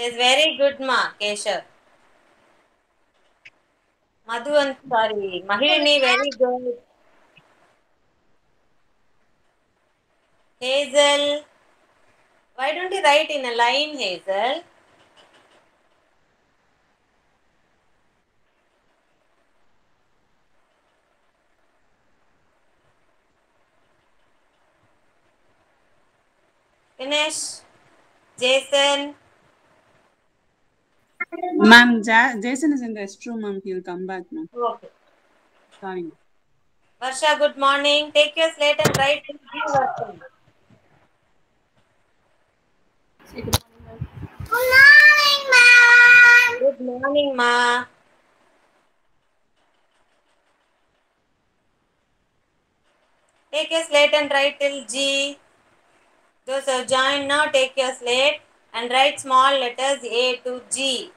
Yes, very good, ma. Keshav. Madhu and sorry, Mahilini, very good. Hazel, why don't you write in a line, Hazel? Finish. Jason. Ma'am, Jason is in the restroom, ma'am. He'll come back, ma'am. Okay. Sorry, ma'am. Varsha, good morning. Take your slate and write in G version. Good morning, ma'am. Good morning, ma. Take your slate and write till G. Those who have joined now, take your slate and write small letters A to G.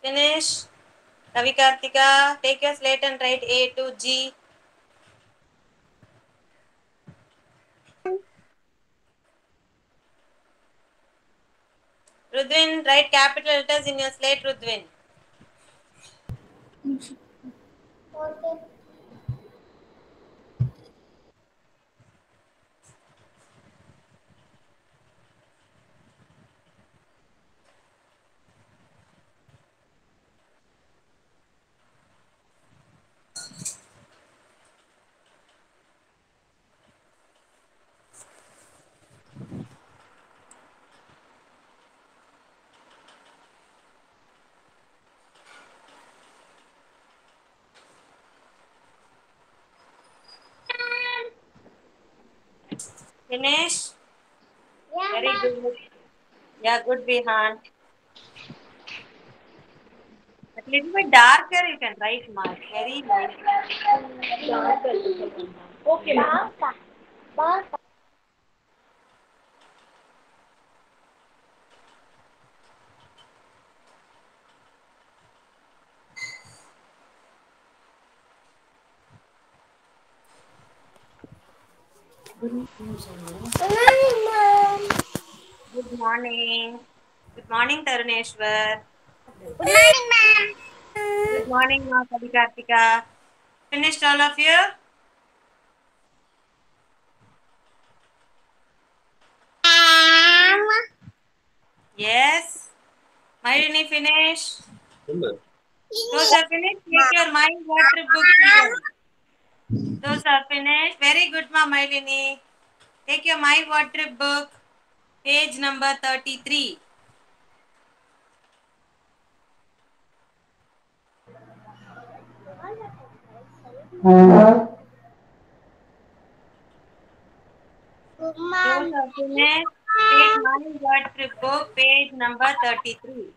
Finish. Kavi Kartika, take your slate and write A to G. Rudvin, write capital letters in your slate, Rudvin. Okay. Finish. Yeah, Very ma'am. good. Yeah, good, Vihan. But little bit darker you can write, Mark. Very light. Darker. Okay, ma'am. Baka. Good morning, ma'am. Good morning. Good morning, Taruneshwar. Good morning, ma'am. Good morning, Ma Kavi Kartika. Finished all of you? Ma'am. Yes. Mayrini finish. Those Yes, are finished. Take ma'am. your mind water book, children. Those are finished. Very good, Ma Mayrini. Take your my water book. Page number 33. Good Those morning. are finished. Take my water book. Page number 33.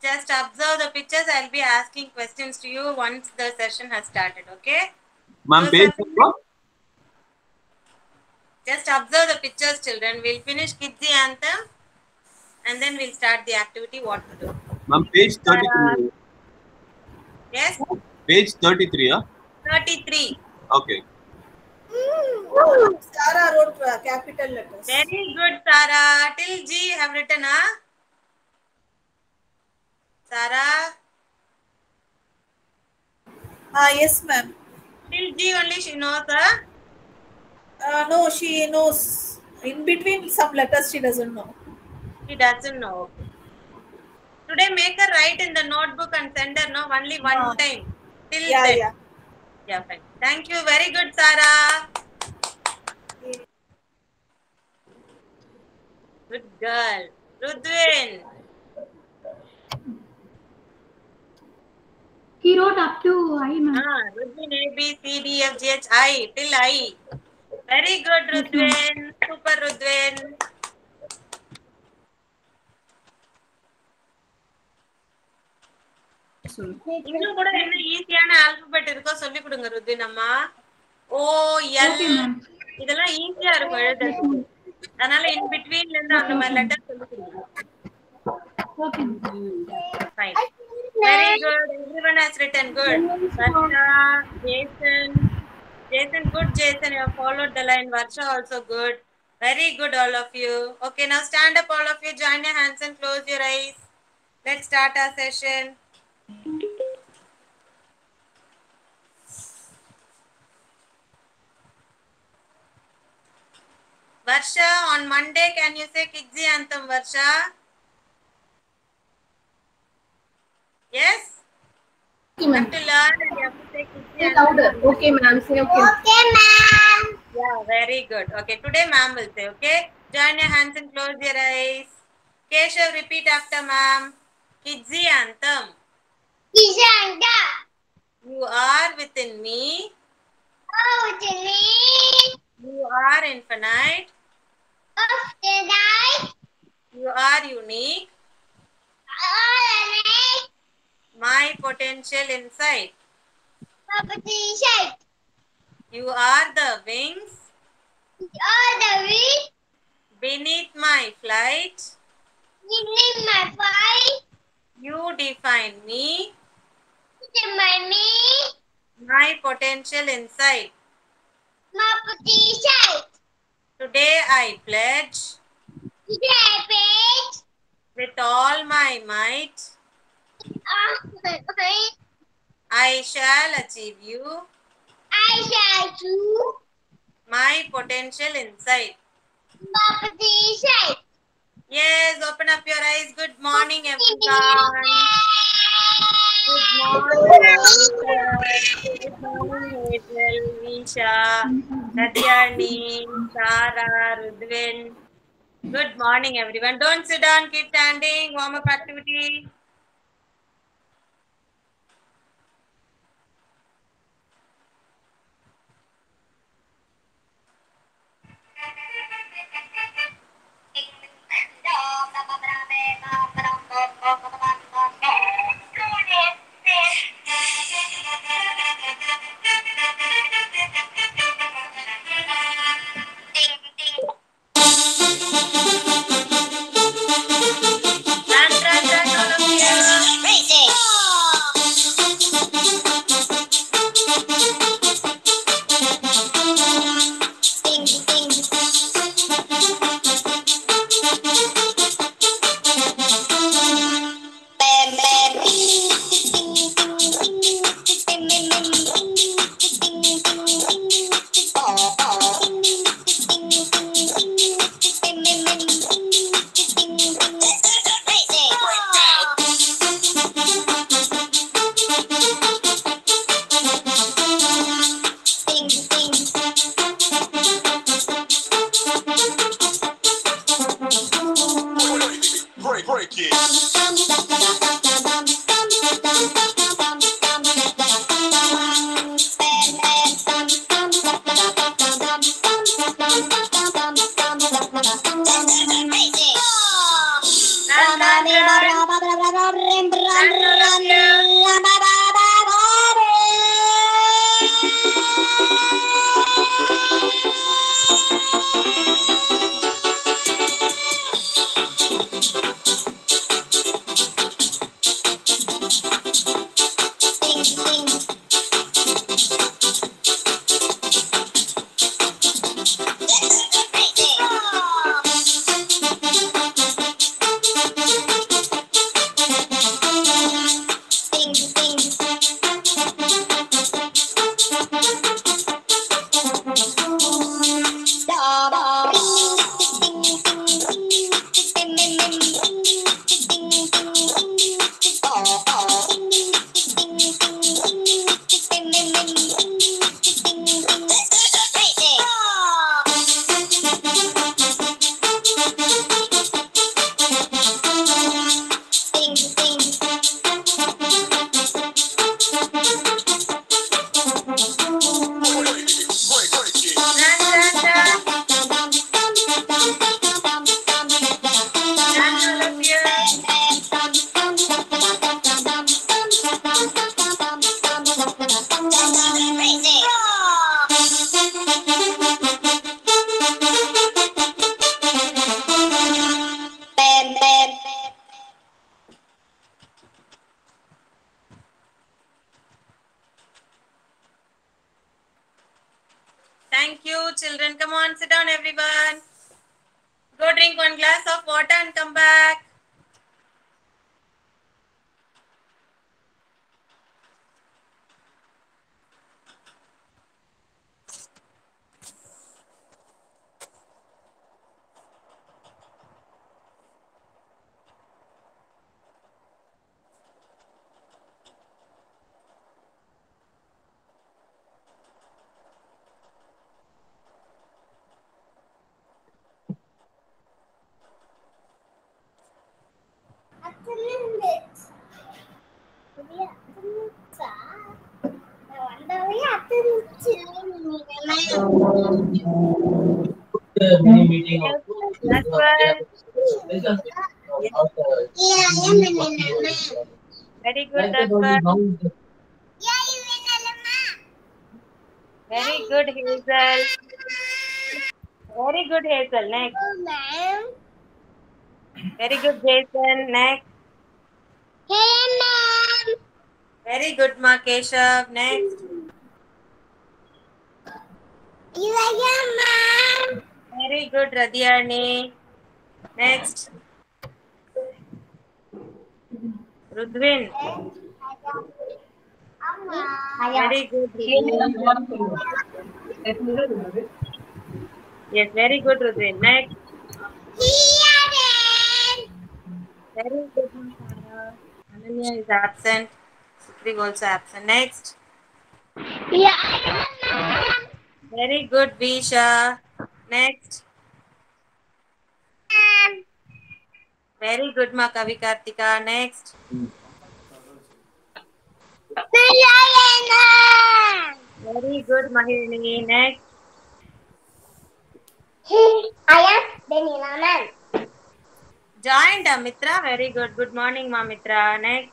Just observe the pictures. I'll be asking questions to you once the session has started. Okay? Ma'am, Those page are finished. number? Just observe the pictures, children. We'll finish Kids the Anthem and then we'll start the activity what to do. Ma'am, page Sarah, 33. yes? Page 33, huh? 33. Okay. Sarah wrote capital letters. Very good, Sarah. Till G have written, huh? Sarah? Yes, ma'am. Till G only she knows, huh? No, she knows. In between some letters she doesn't know. She doesn't know. Okay. Today make her write in the notebook and send her, no, only one time. Till Yeah, then. yeah. Yeah, fine. Thank you. Very good, Sarah. Good girl. Rudwin. He wrote up to I, ma'am. Rudwin A, B, C, D, F, G, H, I. Till I. Very good, Rudwin. Super, Rudwin. இன்னும் கூட என்ன ஈஸியான alphabet இருக்கோ சொல்லி கொடுங்க ருத்வின் அம்மா. ஓ L Okay, ma'am. இதெல்லாம் ஈஸியா இருக்கும் எழுதுறதுக்கு. அதனால இன் பிட்வீன்ல இருந்து அந்த மாதிரி லெட்டர் சொல்லி கொடுங்க. Okay. Fine. Very good. Everyone has written good. Varsha, Jason. Jason, good Jason. You have followed the line. Varsha also good. Very good all of you. Okay, now stand up all of you. Join your hands and close your eyes. Let's start our session. Varsha, on Monday, can you say Kidzi Anthem, Varsha? Yes? You have to learn and you have to say Kidzi Anthem. Louder. Okay, ma'am. Say okay. Okay, ma'am. Yeah, very good. Okay, today ma'am will say, okay? Join your hands and close your eyes. Keshav, repeat after ma'am. Kidzi Anthem. Kidzi Anthem. You are within me. Oh, within me. You are infinite. Of the night. You are unique. All night. My potential inside. My potential. You are the wings. All the week. Beneath my flight. Beneath my fight. You define me. Define me. My potential inside. My potential. Today I pledge. Today I pledge. With all my might. I shall achieve you. I shall do My potential inside. my potential. Yes, open up your eyes. Good morning, everyone. Good morning, Good morning, Hazel, Nisha, Nadyani, Sarah, Rudwin. Good morning, everyone. Don't sit down, keep standing. Warm up activity. Run, all of you. Racing. Ding, ding. Bam, bam. Ding, ding, ding, ding, ding. Bim, bim, bim. Ding, ding, ding, ding. Oh, oh. Ding, ding, ding, ding. Bim, bim, bim. Ding, ding, ding. Racing. Ding, ding. Break it. glass of water and come back. That's right. Very good, that's right. Very good, Hazel. Very good, Hazel. Next. Very good, Jason. Next. Very good, Ma Keshav. Next. Very good, Radhyani. Next. Rudvin. Very good, Rudvin. Yes, very good, Rudvin. Next. Very good, Sarah. Ananya is absent. Sukri also absent. Next. Very good, Visha. Next. Very good, Ma Kavi Kartika. Next. Very good, Mahirini. Next. Joined Mitra. Very good. Good morning, Ma Mitra. Next.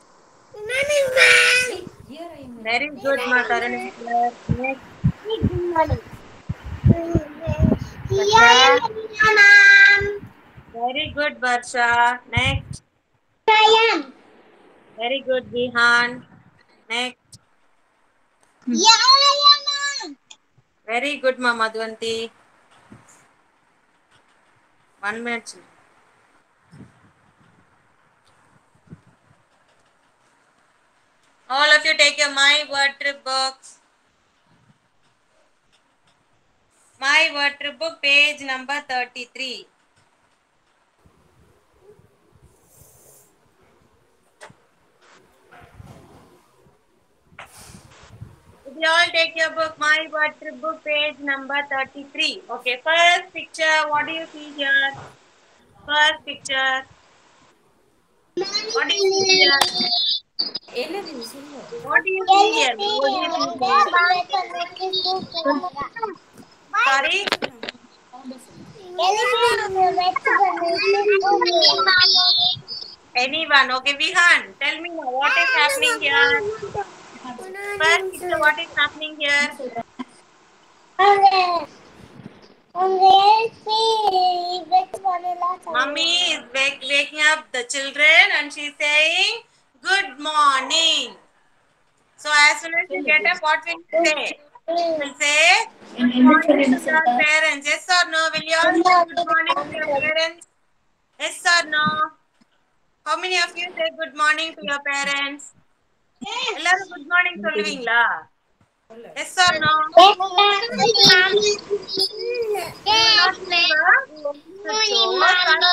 Very good, Ma Tarun. Next. Very good, Varsha. Next. Very good, Vihan. Next. Very good, Ma Madhvanti. 1 minute. All of you take your My Word Trip books. My Word Trip book, page number 33. If you all take your book, My Word Trip book, page number 33. Okay, first picture, what do you see here? First picture. What do you see here? What do you see here? What do you see here? Sorry? Anyone? Okay, Vihan, tell me now, what is happening here? First picture, what is happening here? Mummy is waking up the children and she's saying, good morning. So as soon as you get up, what will you say? You will say, good morning to your parents. Yes or no? Will you all say good morning to your parents? Yes or no? How many of you say good morning to your parents? எல்லாரும் good morning சொல்லுவீங்களா? Yes or no? Sarah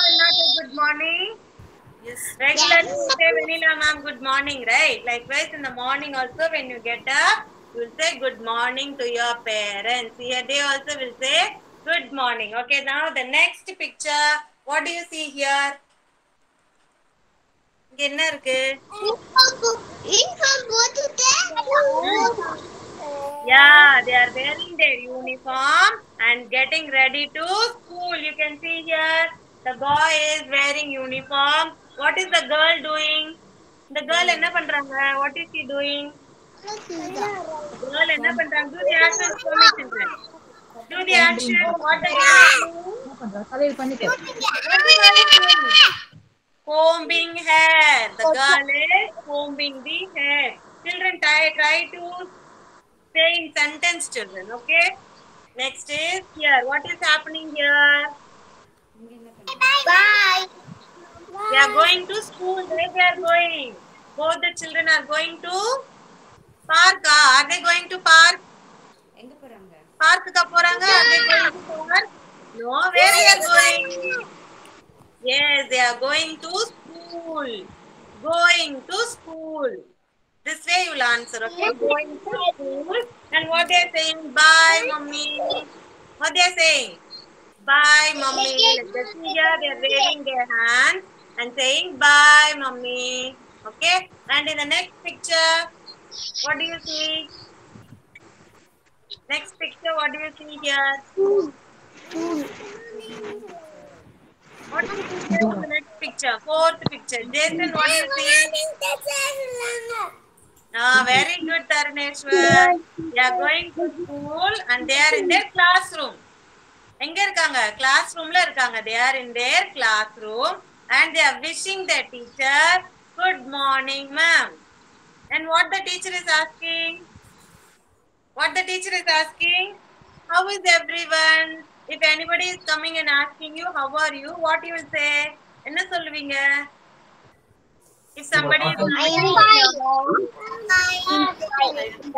will not say good morning. Yes. Regularly you say Vanilla ma'am good morning, right? Likewise in the morning also when you get up, you will say good morning to your parents. Here they also will say good morning. Okay, now the next picture. What do you see here? இங்க என்ன இருக்கு? Yeah, they are wearing their uniform and getting ready to school. You can see here the boy is wearing uniform. What is the girl doing? The girl enna pandranga? What is she doing? The girl enna pandranga? Do the action for me, children. Do the action. What are you doing? What is the doing? Combing hair. The girl is combing the hair. Children, try to say in sentence, children. Okay. Next is here. What is happening here? are going to school. Where they are going? Both the children are going to park. Are they going to park? எங்க போறாங்க? Park ka poranga. Are they going to park? No. Where they are going? Yes, they are going to school. Going to school. This way you will answer. Okay. Going to school. And what they are saying? Bye, mommy. What they are saying? Bye, mommy. Let's see here. They are waving their hands and saying bye, mommy. Okay. And in the next picture, what do you see? Next picture, what do you see here? What do you see here in the next picture? Fourth picture. Jason, what do you see? Very good, Taruneshwar. They are going to school and they are in their classroom. எங்க இருக்காங்க? Classroomல இருக்காங்க. They are in their classroom and they are wishing their teacher good morning, ma'am. And what the teacher is asking? What the teacher is asking? How is everyone? If anybody is coming and asking you, how are you? What you will say? என்ன சொல்லுவீங்க? If somebody is coming,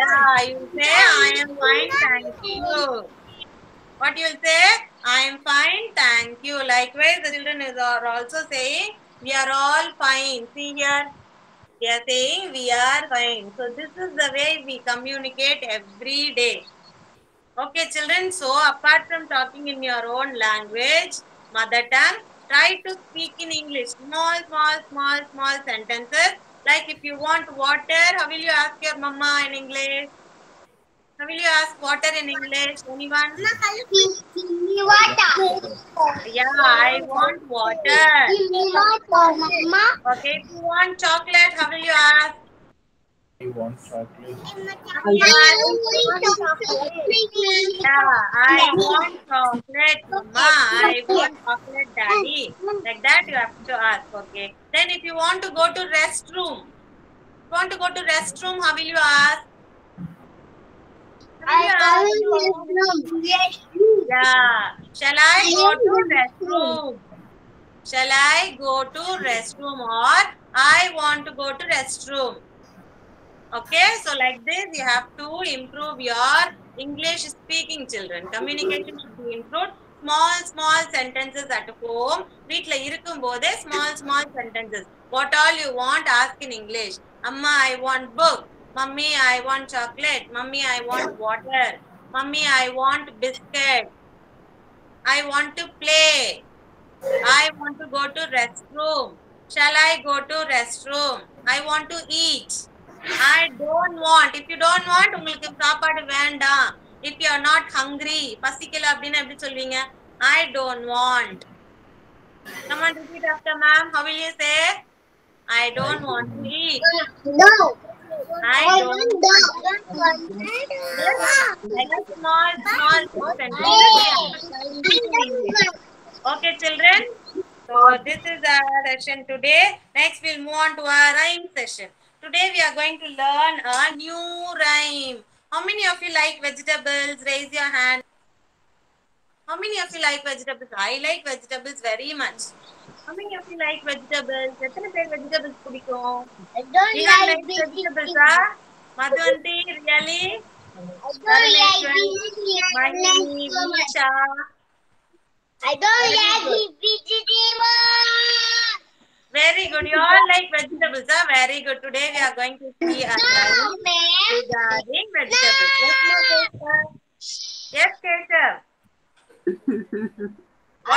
yeah, you will say, I am fine, thank you. What you will say? I am fine, thank you. Likewise, the children are also saying, we are all fine. See here, they are saying, we are fine. So this is the way we communicate every day. Okay, children. So apart from talking in your own language, mother tongue, try to speak in English. Small sentences. Like if you want water, how will you ask your mama in English? How will you ask water in English? Anyone? Yeah, I want water. Okay, if you want chocolate, how will you ask? I want chocolate. Yeah, I want chocolate, mama. I want chocolate, daddy. Like that you have to ask, okay? Then if you want to go to restroom, how will you ask? Yeah. Shall I go to restroom? Shall I go to restroom or I want to go to restroom? Okay, so like this you have to improve your English speaking, children. Communication should be improved. Small sentences at home. வீட்ல இருக்கும்போதே small sentences. What all you want, ask in English. Amma, I want book. Mummy, I want chocolate. Mummy, I want water. Mummy, I want biscuit. I want to play. I want to go to restroom. Shall I go to restroom? I want to eat. I don't want. If you don't want, உங்களுக்கு சாப்பாடு வேண்டாம். If you are not hungry, பசிக்கல அப்படினா எப்படி சொல்வீங்க? I don't want. Come on, repeat after ma'am. How will you say? I don't want to eat. No. I don't want. Like a small sentence. Okay, children. So this is our session today. Next, we'll move on to our rhyme session. Today we are going to learn a new rhyme. How many of you like vegetables? Raise your hand. How many of you like vegetables? I like vegetables very much. How many of you like vegetables? எத்தனை பேர் vegetables பிடிக்கும்? I don't You like like vegetables, Madhvanti, really? I don't like Mahini, Visha. I don't like vegetables. Very good. You all like vegetables, Very good. Today we are going to see a rhyme regarding vegetables. Yes, Keshav.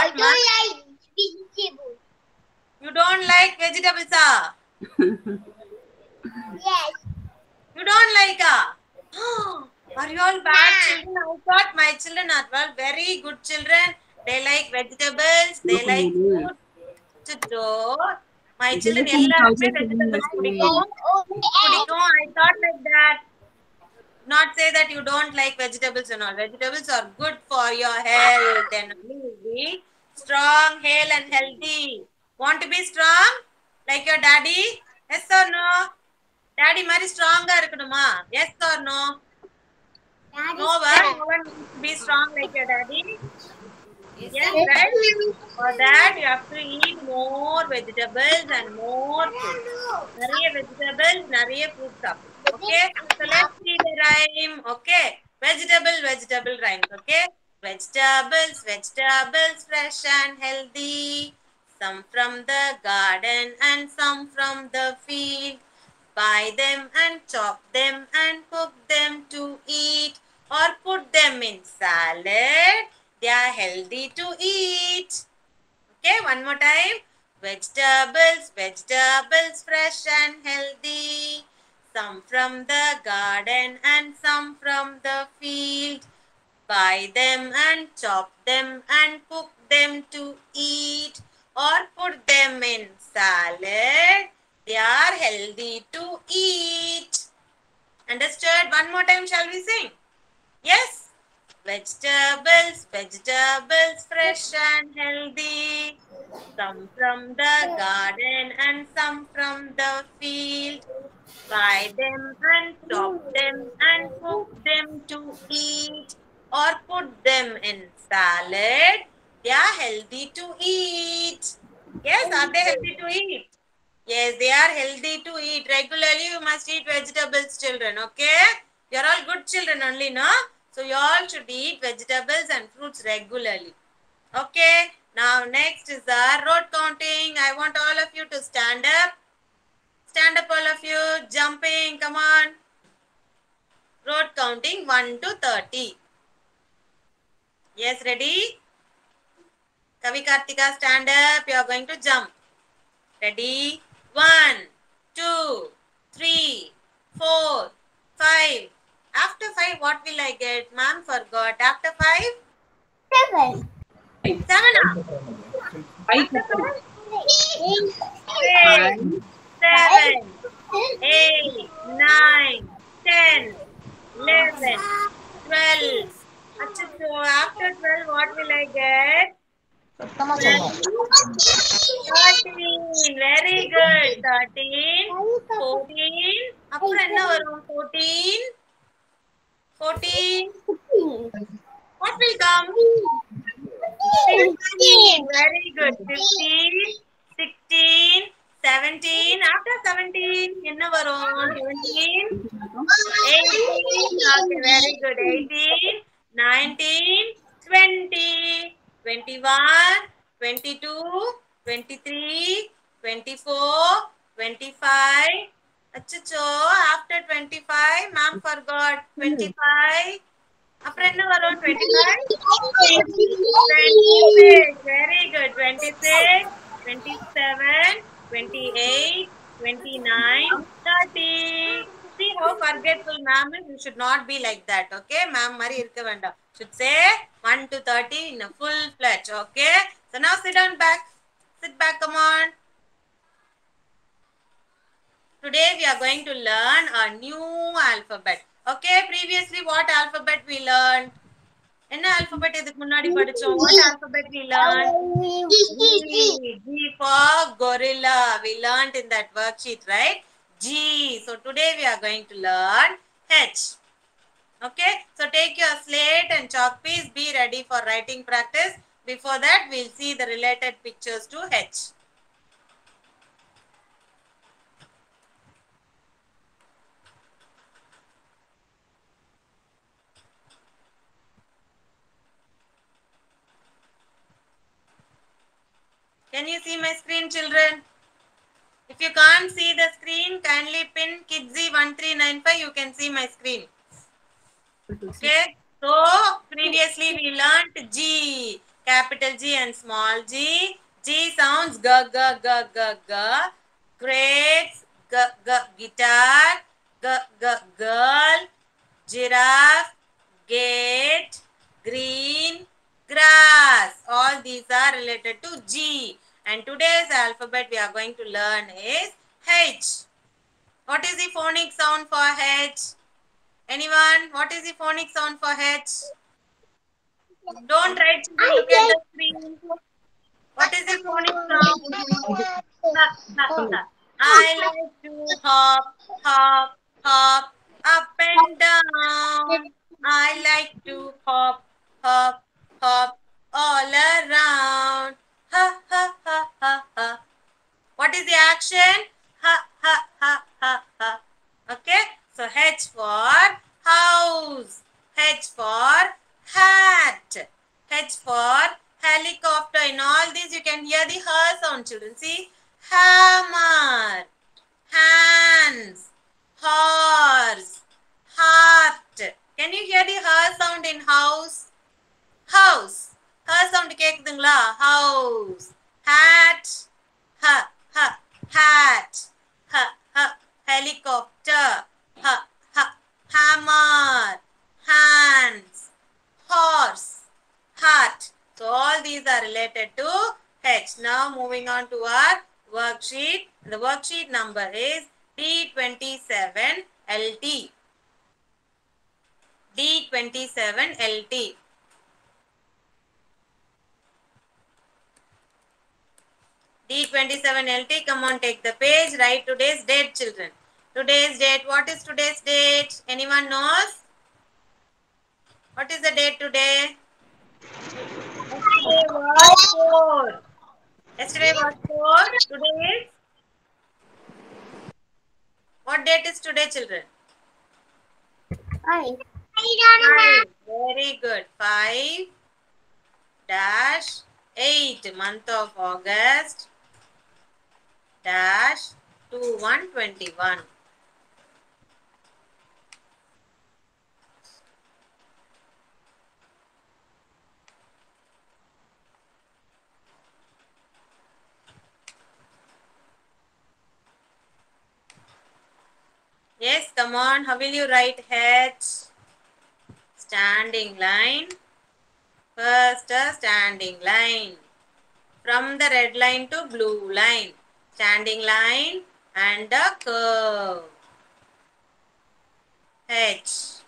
I don't like vegetables. You don't like vegetables, Yes. You don't like, Are you all bad children? I thought my children are well, very good children. They like vegetables. They like food. So, my children எல்லாருமே vegetables பிடிக்கும். I thought like that. Not say that you don't like vegetables and all. Vegetables are good for your health and you will be strong, hale and healthy. Want to be strong? Like your daddy? Yes or no? Daddy mari strong-ஆ இருக்கணுமா? Yes or no? No one needs to be strong like your daddy. Yes, right? For that, you have to eat more vegetables and more fruit. Nariya vegetables, nariya fruit saapid. Okay? So let's see the rhyme. Okay? Vegetable rhymes. Okay? Vegetables, fresh and healthy. Some from the garden and some from the field. Buy them and chop them and cook them to eat or put them in salad. They are healthy to eat. Okay, one more time. Vegetables, fresh and healthy. Some from the garden and some from the field. Buy them and chop them and cook them to eat or put them in salad. They are healthy to eat. Understood? One more time, shall we sing? Yes? Vegetables, fresh and healthy. Some from the garden and some from the field. Buy them and chop them and cook them to eat or put them in salad. They are healthy to eat. Yes, are they healthy to eat? Yes, they are healthy to eat. Regularly, you must eat vegetables, children. Okay? You are all good children only, no? So, you all should eat vegetables and fruits regularly. Okay? Now, next is the road counting. I want all of you to stand up. Stand up, all of you. Jumping. Come on. Road counting 1 to 30. Yes, ready? Kavi Kartika, stand up. You are going to jump. Ready? 1, 2, 3, 4, 5. After 5, what will I get? Ma'am forgot. After 5? 7. 7. After 5? 6, 7, 8, 9, 10, 11, 12. So after 12, what will I get? 13. Very good. 13, 14. அப்புறம் என்ன வரும்? 14. 14. What will come? 16. Very good. 15, 16, 17. After 17, என்ன வரும்? 17, 18. Okay, very good. 18, 19, 20, 21, 22, 23, 24, 25. Achacho, after 25, ma'am forgot. 25. அப்புறம் என்ன வரும்? 25, 26. Very good. 26, 27, 28, 29, 30. See how forgetful ma'am is. You should not be like that. Okay? Ma'am mari irukka vendam. Should say 1 to 30 in a full fledged. Okay? So now sit down back. Sit back. Come on. Today we are going to learn a new alphabet. Okay? Previously what alphabet we learned? என்ன alphabet இதுக்கு முன்னாடி படிச்சோம்? What alphabet we learned? G for gorilla. We learned in that worksheet, right? G. So today we are going to learn H. Okay? So take your slate and chalk piece. Be ready for writing practice. Before that, we'll see the related pictures to H. Can you see my screen, children? If you can't see the screen, kindly pin Kidsy1395. You can see my screen. Okay. So, previously we learnt G. Capital G and small g. G sounds g, g, g, g, g. Grapes, g, g, guitar, g, g, girl. Giraffe, gate, green, grass. All these are related to G. And today's alphabet we are going to learn is H. What is the phonic sound for H? Anyone? What is the phonic sound for H? Don't write, look at the screen. What is the phonic sound? I like to hop, hop, hop, up and down. I like to hop, hop, hop, all action. Ha, ha, ha, ha, ha. Okay. So H for house. H for hat. H for helicopter. In all these you can hear the her sound, children. See, hammer, hands, horse, heart. Can you hear the her sound in house? House. Her sound கேக்குதுங்களா? House. Hat. Ha, ha. Hat. Ha, ha. Helicopter. Ha, ha. Hammer. Hands. Horse. Heart. So all these are related to H. Now moving on to our worksheet. The worksheet number is D27LT. D27LT. D27LT, come on, take the page, write today's date, children. Today's date, what is today's date? Anyone knows? What is the date today? Yesterday was 4. Yesterday was 4. Today is? What date is today, children? 5. 5. Very good. 5-8, month of August, dash 2121. Yes, come on. How will you write H? Standing line. First a standing line. From the red line to blue line. Standing line and a curve. H.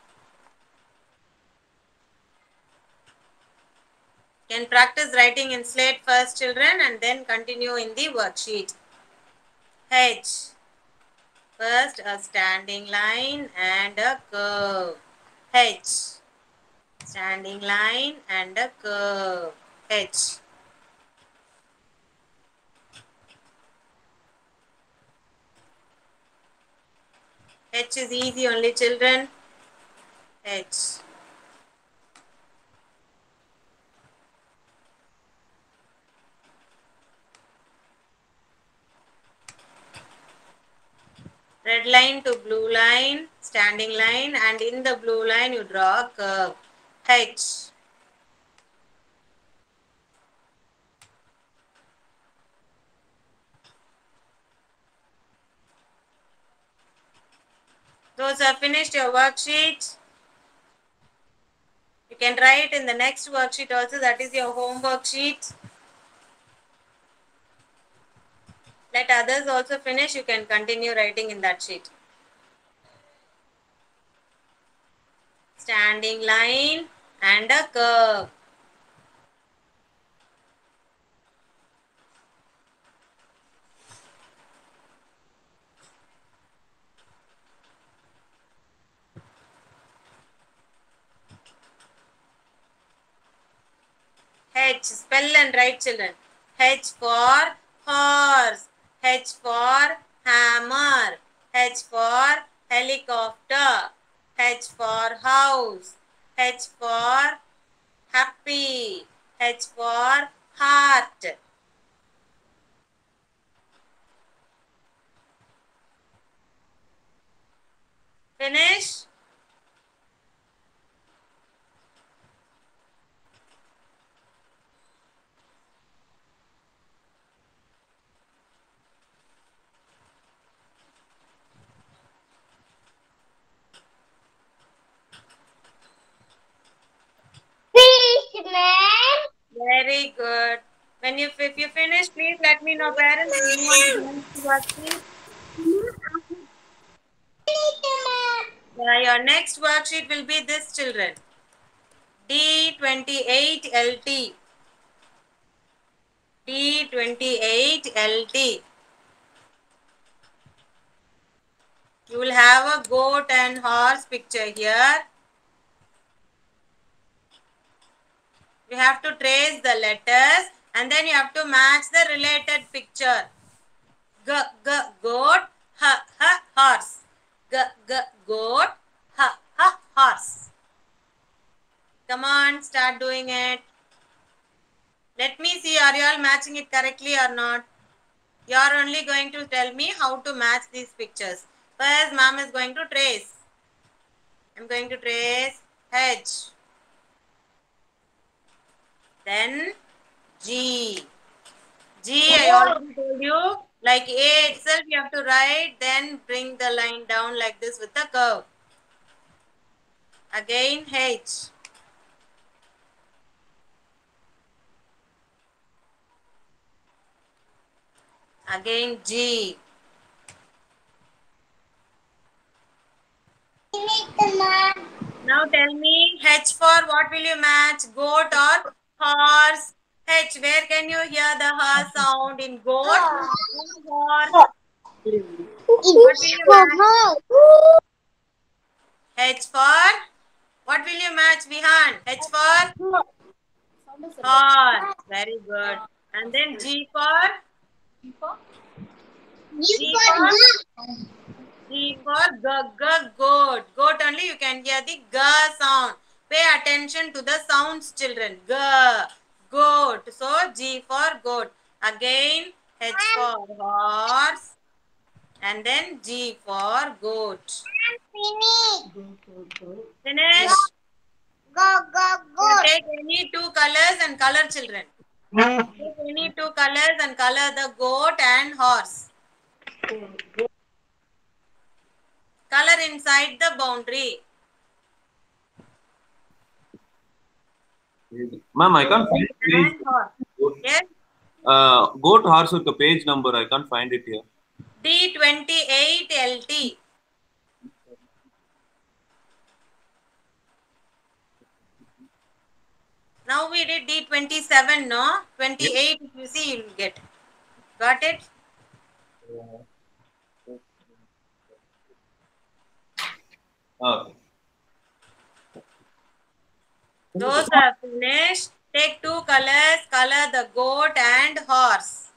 Can practice writing in slate first, children, and then continue in the worksheet. H. First a standing line and a curve. H. Standing line and a curve. H. H is easy only, children. H. Red line to blue line, standing line, and in the blue line you draw a curve. H. Those have finished your worksheet. You can write in the next worksheet also, that is your home worksheet. Let others also finish, you can continue writing in that sheet. Standing line and a curve. H, spell and write, children. H for horse. H for hammer. H for helicopter. H for house. H for happy. H for heart. Finish? Fisherman. Very good. If you finish, please let me know, parents. You want to go to worksheet? Your next worksheet will be this, children. D28LT. D28LT. You will have a goat and horse picture here. You have to trace the letters and then you have to match the related picture. G, goat, horse. Goat, horse. Come on, start doing it. Let me see, are you all matching it correctly or not? You are only going to tell me how to match these pictures. First, mom is going to trace. I'm going to trace H. Then G. I already told you, like A itself you have to write, then bring the line down like this with the curve. Again H. Again G. Now tell me, H for what will you match? Goat or horse? H, where can you hear the horse sound? In goat or horse? What will you match? H for what will you match, Vihan? H for horse. Very good. And then G for? G for goat. Goat only you can hear the g sound. Pay attention to the sounds, children. G, goat. So G for goat. Again H for horse. And then G for goat. Finish. You take any two colors and color, children. Take any two colors and color the goat and horse. Color inside the boundary. Ma'am, I can't find page. Yes. Goat horse with the page number. I can't find it here. D28 LT. Now we did D27, no? 28, if you see, you will get. Got it? Okay. Those are finished. Take two colors, color the goat and horse.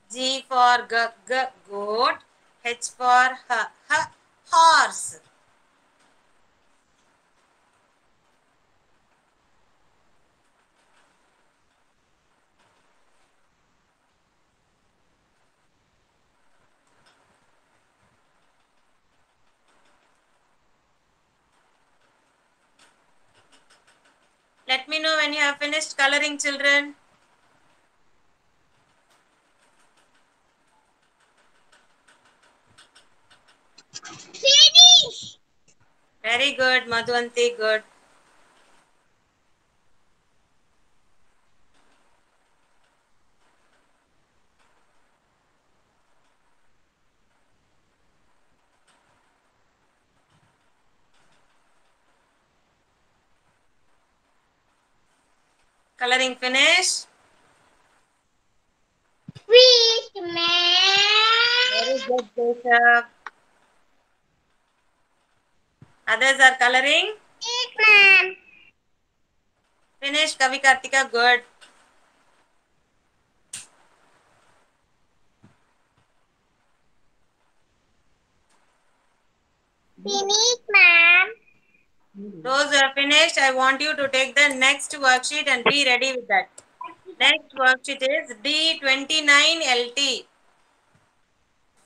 G for goat, H for horse. Let me know when you have finished coloring, children. Finish. Very good, Madhuvanti, good. Coloring finish. Fish man. Very good, Keshav. Others are coloring. Fish man. Finish, Kavi Kartika, good. Finish man. Those who are finished, I want you to take the next worksheet and be ready with that. Next worksheet is D29LT.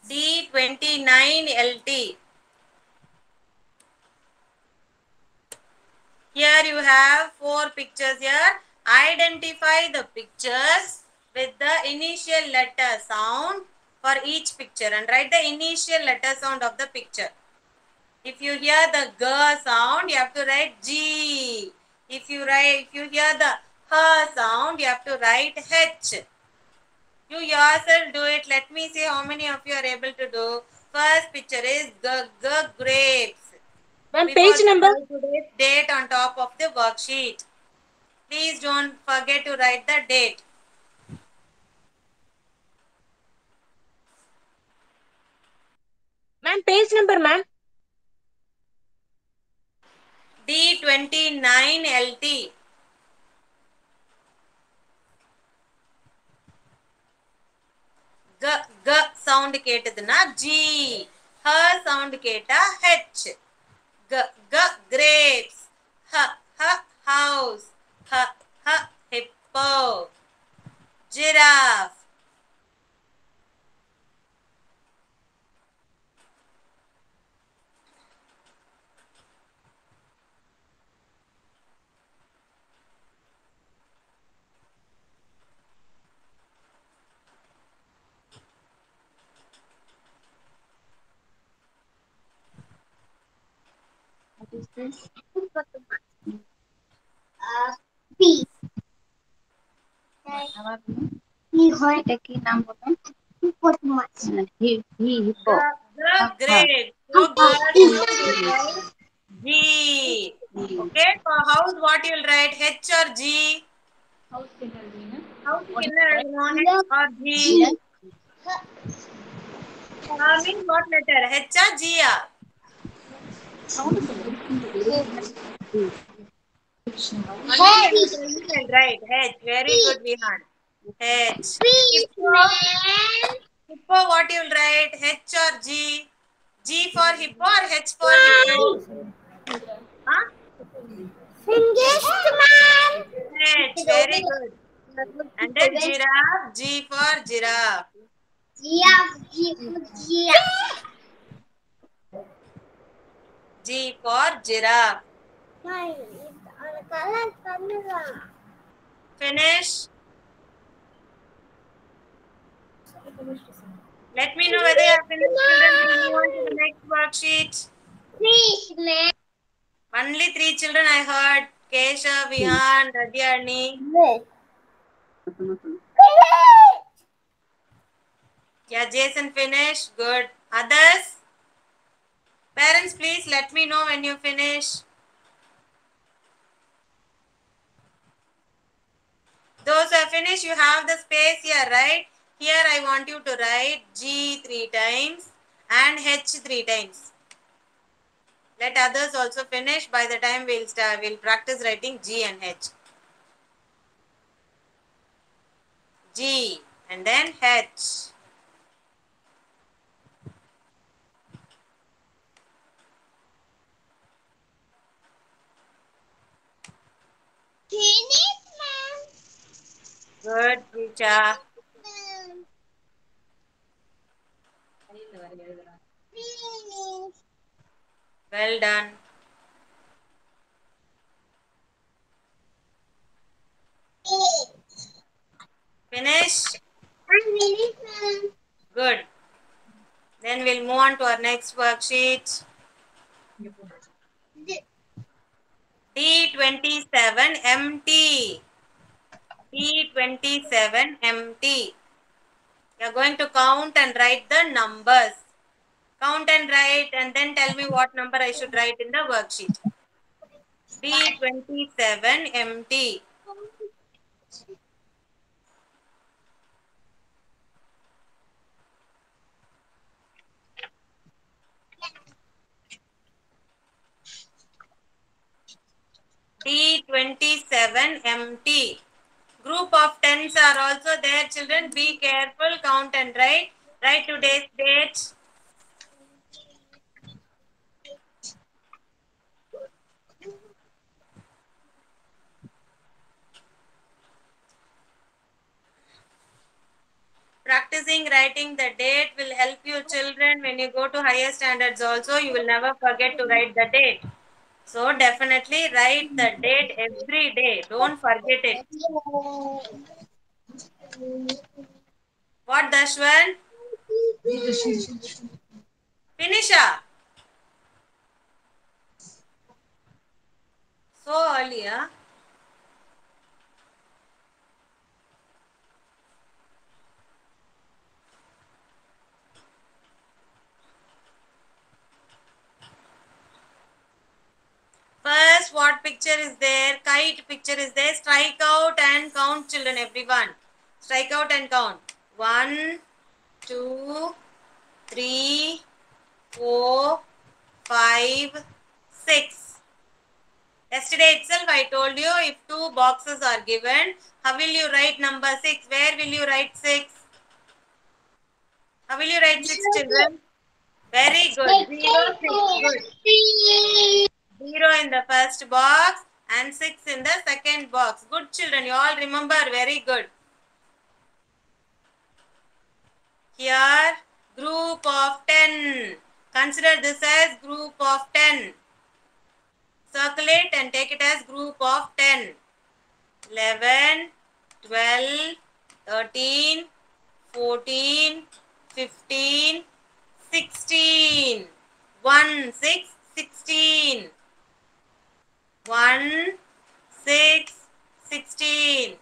D29LT. Here you have 4 pictures here. Identify the pictures with the initial letter sound for each picture and write the initial letter sound of the picture. If you hear the G sound, you have to write G. If you hear the H sound, you have to write H. You yourself do it. Let me see how many of you are able to do. First picture is the grapes. Ma'am, Before page that, number. write today's date on top of the worksheet. Please don't forget to write the date. Ma'am, page number, ma'am. D29 LT. G sound கேட்டதுன்னா G. H sound கேட்டா H. Grapes. House. Hippo. Giraffe. What is this? P. He হয় এটা কি নাম বলুন? Hippopotamus. Hippo. The grapes. So girls, what you write? G. Okay. For house, what you'll write? H or G? House என்ன எழுதணும்? H or G? Means what letter? H or G? Right. H. Very good, Vihan. H. Hippo, what you'll write? H or G? G for hippo or H for hippo? Huh? H. Very good. And then giraffe. G for giraffe. G for giraffe. Finish. Let me know whether you have finished, children. We will move on to the next worksheet. Only 3 children I heard. Kesha, Vihan, Radyani. Yeah, Jason finished. Good. Others? Parents, please let me know when you finish. Those who have finished, you have the space here, right? Here I want you to write G 3 times and H 3 times. Let others also finish. By the time we'll practice writing G and H. G and then H. Good, Richa. Well done. Finish? Good. Then we'll move on to our next worksheet. D27 empty. D27 empty. You are going to count and write the numbers. Count and write and then tell me what number I should write in the worksheet. D27 empty. D27 empty. Group of tens are also there, children. Be careful, count and write. Write today's date. Practicing writing the date will help you, children. When you go to higher standards also, you will never forget to write the date. So definitely write the date every day. Don't forget it. What, Dashwan? Finish up. So early, huh? picture is there, kite picture is there. Strike out and count, children, everyone. Strike out and count. 1, 2, 3, 4, 5, 6. Yesterday itself I told you, if 2 boxes are given, how will you write number 6? Where will you write 6? How will you write 6, children? Very good. 0, 6. Good. 0 in the first box and 6 in the second box. Good, children. You all remember. Very good. Here, group of 10. Consider this as group of 10. Circle it and take it as group of 10. 11, 12, 13, 14, 15, 16. 1, 6, 16. 1, 6, 16.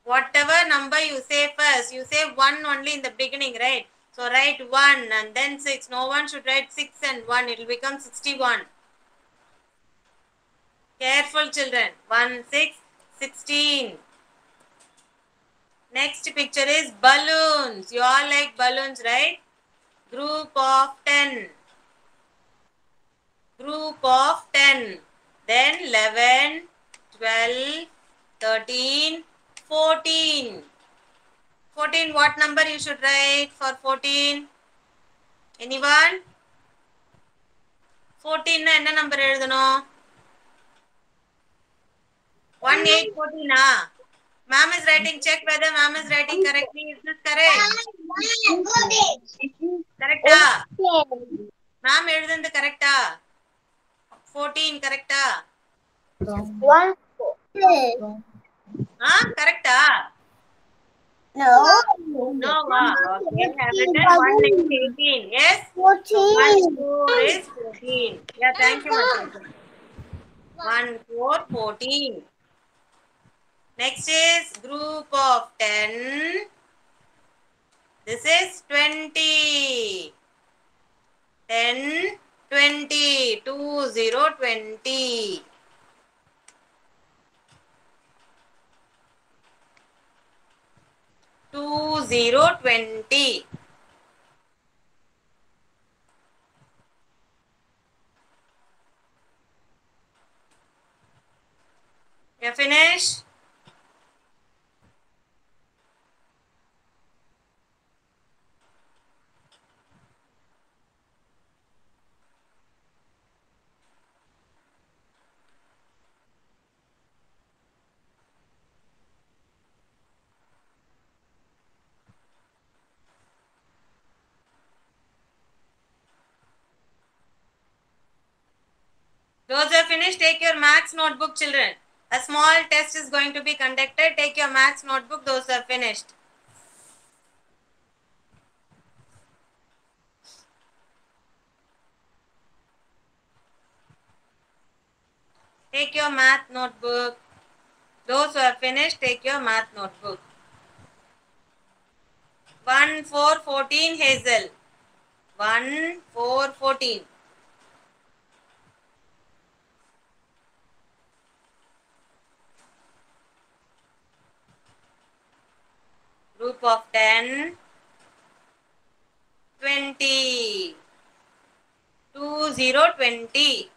Whatever number you say first, you say 1 only in the beginning, right? So write 1 and then 6. No one should write 6 and 1. It will become 61. Careful, children. 1, 6, 16. Next picture is balloons. You all like balloons, right? Group of 10. Group of 10. Then 11, 12, 13, 14. 14, what number you should write for 14? Anyone? 14 na enna number எழுதணும்? 1, 8, 14 ah? Ma'am is writing, check whether ma'am is writing correctly. Is this correct? Correct ah? Ma'am எழுதுனது correct ah? 14 correct ah? Ah, correct ah? No. No, okay. I have written 1 is 18. Yes? So 1, 4 is 14. Yeah, thank you, my son. 1, 4, 14. Next is group of 10. This is 20. 10, 20. 2, 0, 20. 2, 0, 20. You finish? Those who have finished, take your maths notebook, children. A small test is going to be conducted. Take your maths notebook, those who have finished. Take your math notebook. Those who have finished, take your math notebook. 1, 4, 14, Hazel. 1, 4, 14. Group of 10, 20. 2, 0, 20.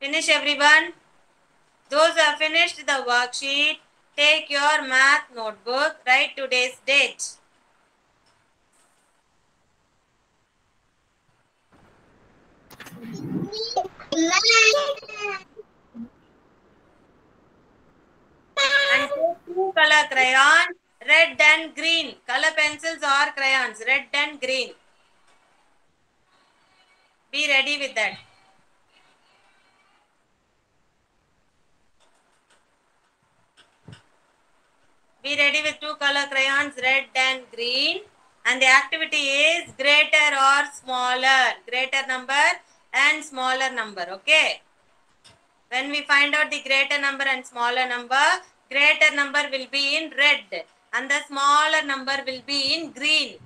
Finish, everyone. Those who have finished the worksheet, take your math notebook, write today's date. And take 2 color crayons, red and green. Color pencils or crayons, red and green. Be ready with that. Be ready with 2 color crayons, red and green. And the activity is greater or smaller. Greater number and smaller number. Okay. When we find out the greater number and smaller number will be in red. And the smaller number will be in green.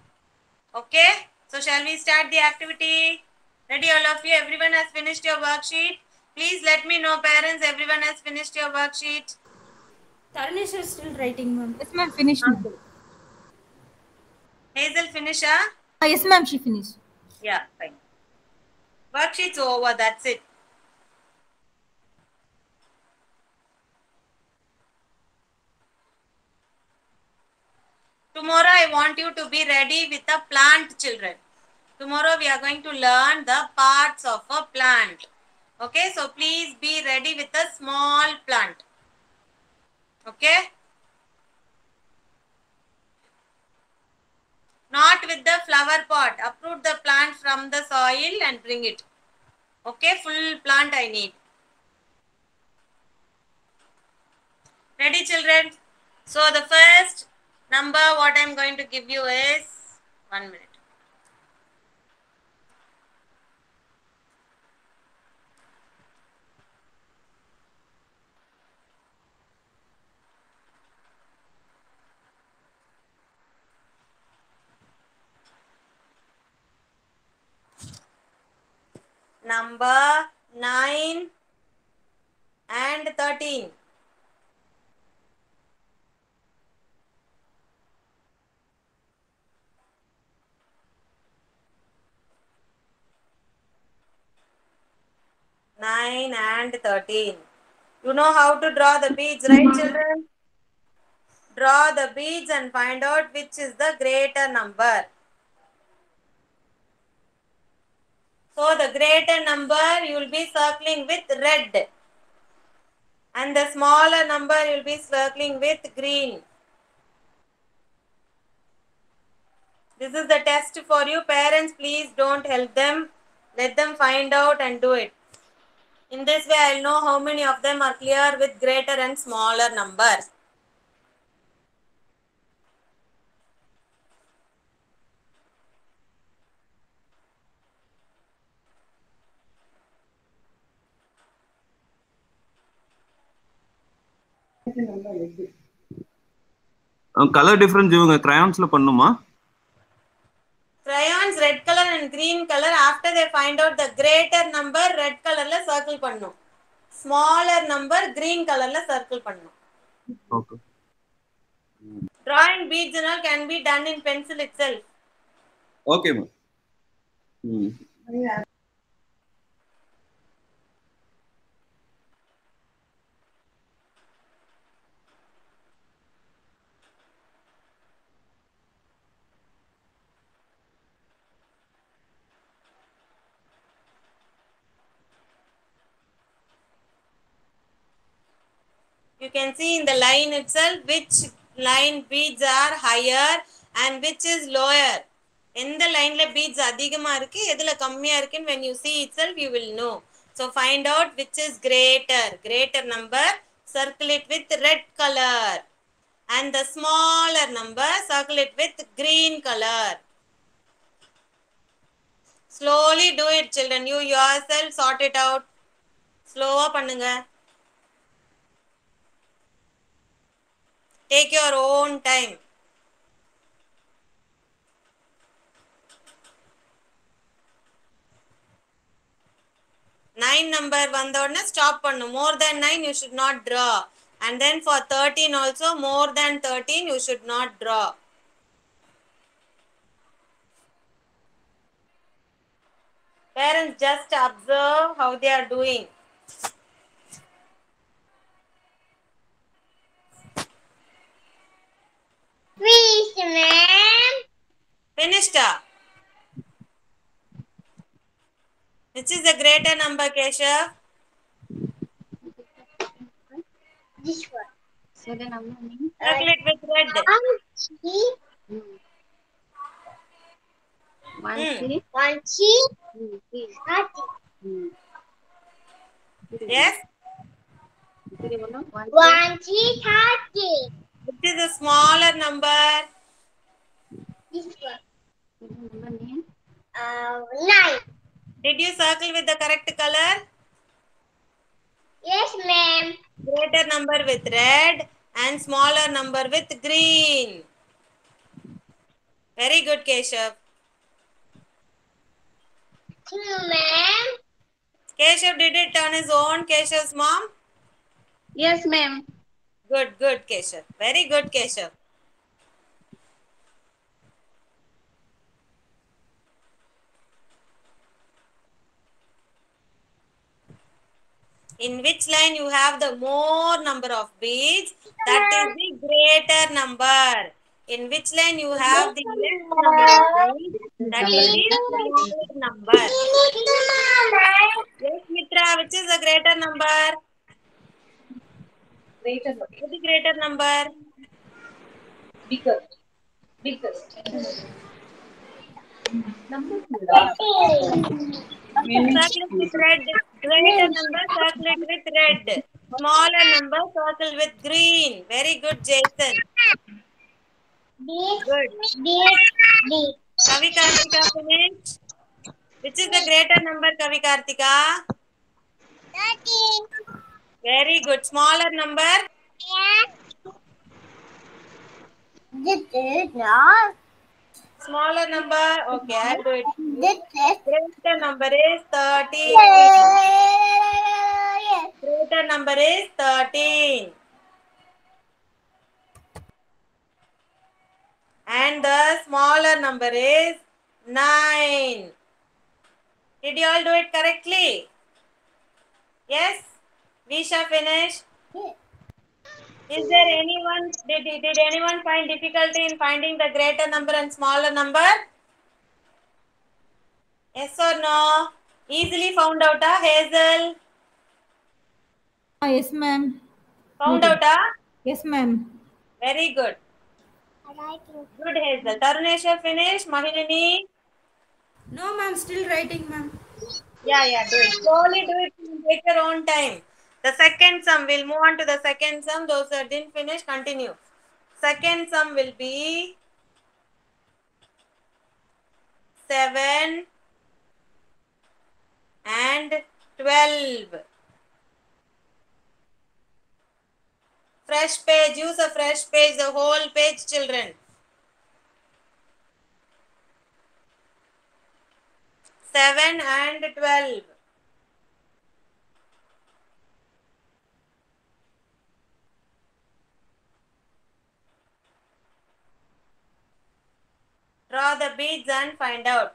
Okay. So shall we start the activity? Ready, all of you? Everyone has finished your worksheet. Please let me know, parents. Everyone has finished your worksheet. Tarnish is still writing, ma'am. Yes, ma'am. Finished, ma'am. Okay. Hazel, finish, huh? Yes, ma'am. She finished. Yeah, fine. Worksheet's over. That's it. Tomorrow I want you to be ready with a plant, children. Tomorrow we are going to learn the parts of a plant. Okay, so please be ready with a small plant. Okay? Not with the flower pot. Uproot the plant from the soil and bring it. Okay, full plant I need. Ready, children? So the first number what I am going to give you is 1 minute. Number 9 and 13. Nine and 13. You know how to draw the beads, right, children? Draw the beads and find out which is the greater number. So the greater number you will be circling with red. And the smaller number you will be circling with green. This is the test for you. Parents, please don't help them. Let them find out and do it. In this way, I will know how many of them are clear with greater and smaller numbers. Colour difference இவங்க crayonsல பண்ணுமா? Crayons red color and green color. After they find out the greater number, red color la circle பண்ணனும். Smaller number green color la circle பண்ணனும். Okay. Drawing beads and all can be done in pencil itself. Okay, ma'am. You can see in the line itself which line beads are higher and which is lower. எந்த லைன்ல beads அதிகமா இருக்கு எதுல கம்மியா இருக்குன்னு when you see itself you will know. So find out which is greater number, circle it with red color, and the smaller number circle it with green color. Slowly do it, children. You yourself sort it out. Slow-ஆ பண்ணுங்க. Take your own time. Nine number vandodna stop pannu. More than 9 you should not draw. And then for 13 also, more than 13 you should not draw. Parents, just observe how they are doing. Please, ma'am. Finished. Which is the greater number, Keshav? This one. So the number means Circle it with red. 1, 3, 1, 3. 30. Yes? 1, 1, 3, 30. Which is the smaller number? This one. number name. 9. Did you circle with the correct color? Yes, ma'am. Greater number with red and smaller number with green. Very good, Keshav. Ma'am. Keshav, did it on his own, Keshav's mom? Yes, ma'am. Good, good, Keshav. Very good, Keshav. In which line you have the more number of beads, that is the greater number. In which line you have the less number of beads, that is the smaller number. Yes, Mitra, which is the greater number? Greater. What is the greater number? Bigger. Biggest. Circle it with red. Greater number, circle it with red. Smaller number, circle with green. Very good, Jason. Good. Kavi Kartika finished. Which is the greater number, Kavi Kartika? 13. Very good. Smaller number? This is not. Smaller number? Okay, I'll do it. This is. Greater number is 13. Greater number is 13. And the smaller number is 9. Did you all do it correctly? Yes? Visha finish? Is there anyone, did anyone find difficulty in finding the greater number and smaller number? Yes or no? Easily found out, Hazel? Yes, ma'am. Found out, Yes, ma'am. Very good. Good, Hazel. Taruneshwar finish? Mahinini? No, ma'am. Still writing, ma'am. Yeah, do it. Slowly do it. Take your own time. The second sum, we'll move on to the second sum. Those that didn't finish, continue. Second sum will be 7 and 12. Fresh page. Use a fresh page. The whole page, children. 7 and 12. Draw the beads and find out.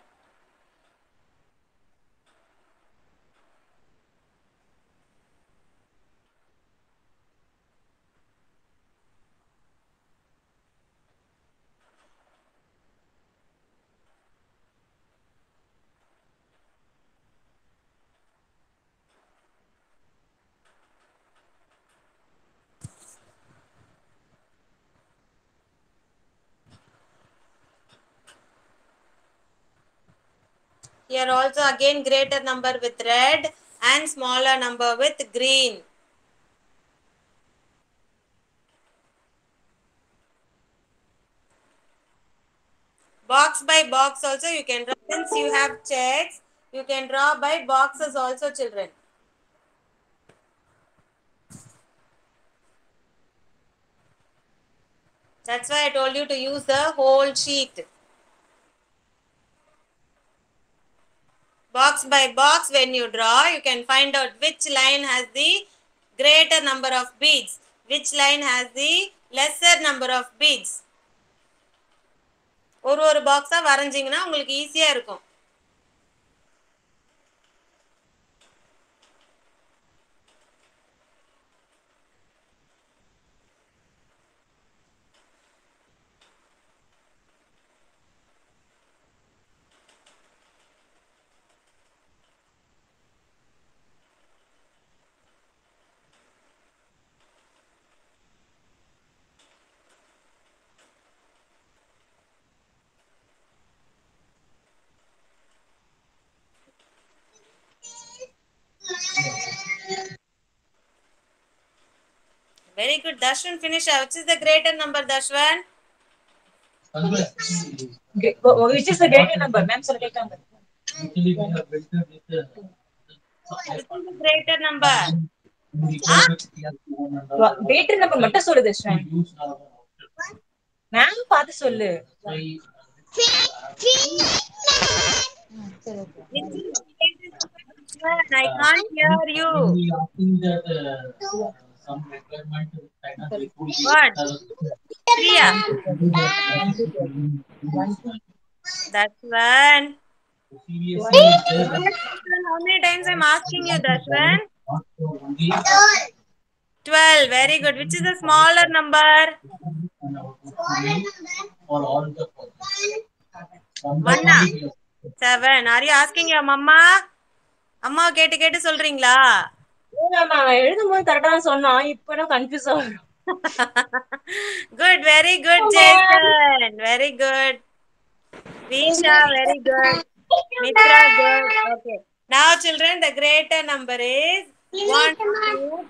Here also again greater number with red and smaller number with green. Box by box also you can draw. Since you have checks, you can draw by boxes also, children. That's why I told you to use the whole sheet. Box by box, when you draw, you can find out which line has the greater number of beads, which line has the lesser number of beads. ஒரு பாக்ஸா வரைஞ்சிங்கன்னா உங்களுக்கு ஈஸியா இருக்கும். Very good. Dashwan, finish. Which is the greater number, Dashwan? Which is the greater number? Ma'am, sir, greater number. Which is the greater number? Greater number மட்டும் சொல்லு Darshan. Ma'am பார்த்து சொல்லு. Dashwan, I can't hear you. What? Priya. Dashwan. How many times I'm asking you, Dashwan? 12. Very good. Which is the smaller number? 1. 7. Are you asking your mama? அம்மா கேட்டு கேட்டு சொல்றீங்களா? எழுதும்போது கரெக்டா தான் சொன்னான். இப்போ கன்ஃபியூஸ் ஆகும். Good, very good, Jason. Very good. Visha, very good. Mitra, good. Okay. Now, children, the greater number is 1 to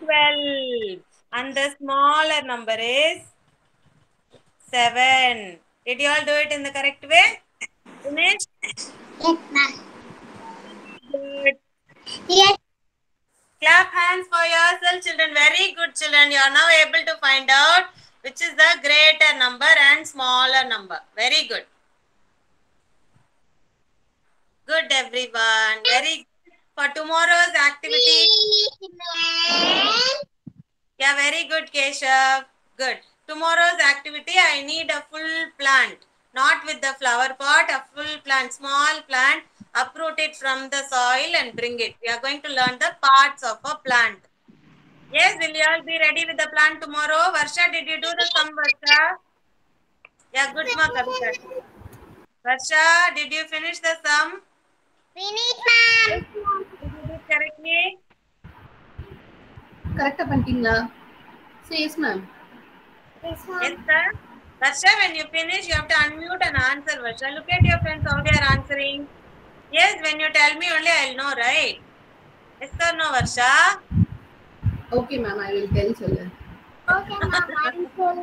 12. And the smaller number is 7. Did you all do it in the correct way? Finished? Yes, ma'am. Good. Yes. Clap hands for yourself, children. Very good, children. You are now able to find out which is the greater number and smaller number. Very good. Good, everyone. Very good. For tomorrow's activity. Yeah, very good, Keshav. Good. Tomorrow's activity, I need a full plant. Not with the flower pot, a full plant, small plant. Uproot it from the soil and bring it. We are going to learn the parts of a plant. Yes, will you all be ready with the plant tomorrow? Varsha, did you do the sum, Varsha? Yeah, good, ma, Kavita. Varsha, did you finish the sum? Finish, ma'am. Did you do it correctly? கரெக்டா பண்ணிட்டீங்களா? Yes, ma'am. Yes, ma'am. Yes, sir. Varsha, when you finish, you have to unmute and answer, Varsha. Look at your friends, how they are answering. Yes, when you tell me only, I'll know, right? Yes or no, Varsha? Okay, ma'am. I will tell children. Okay, ma'am. I'm full.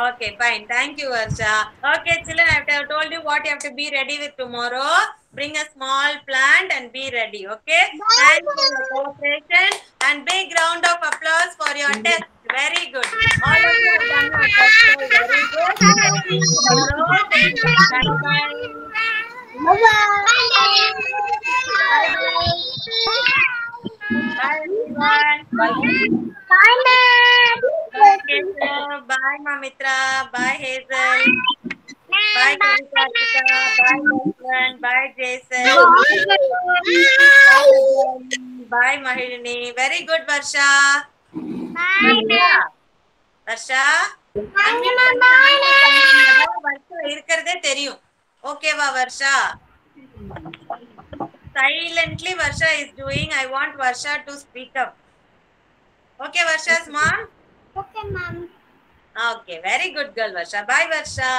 Okay, fine. Thank you, Varsha. Okay, children, I have told you what you have to be ready with tomorrow. Bring a small plant and be ready, okay? Thanks for your cooperation and big round of applause for your test. Very good. All of you have done your test. Very good. See you tomorrow. Take care. Bye-bye. Bye, everyone. Bye, ma'am. Bye, Keshav. Bye, Mamitra. Bye, Hazel. Bye, Kavikartika. Bye, Mohan. Bye, Jason. Bye, Mahilini. Very good, Varsha. Varsha. Varsha. Varsha இருக்கிறதே தெரியும். ஓகேவா Varsha? Silently Varsha is doing. I want Varsha to speak up. Okay, Varsha's mom? Okay, ma'am. Okay, very good girl, Varsha. Bye, Varsha.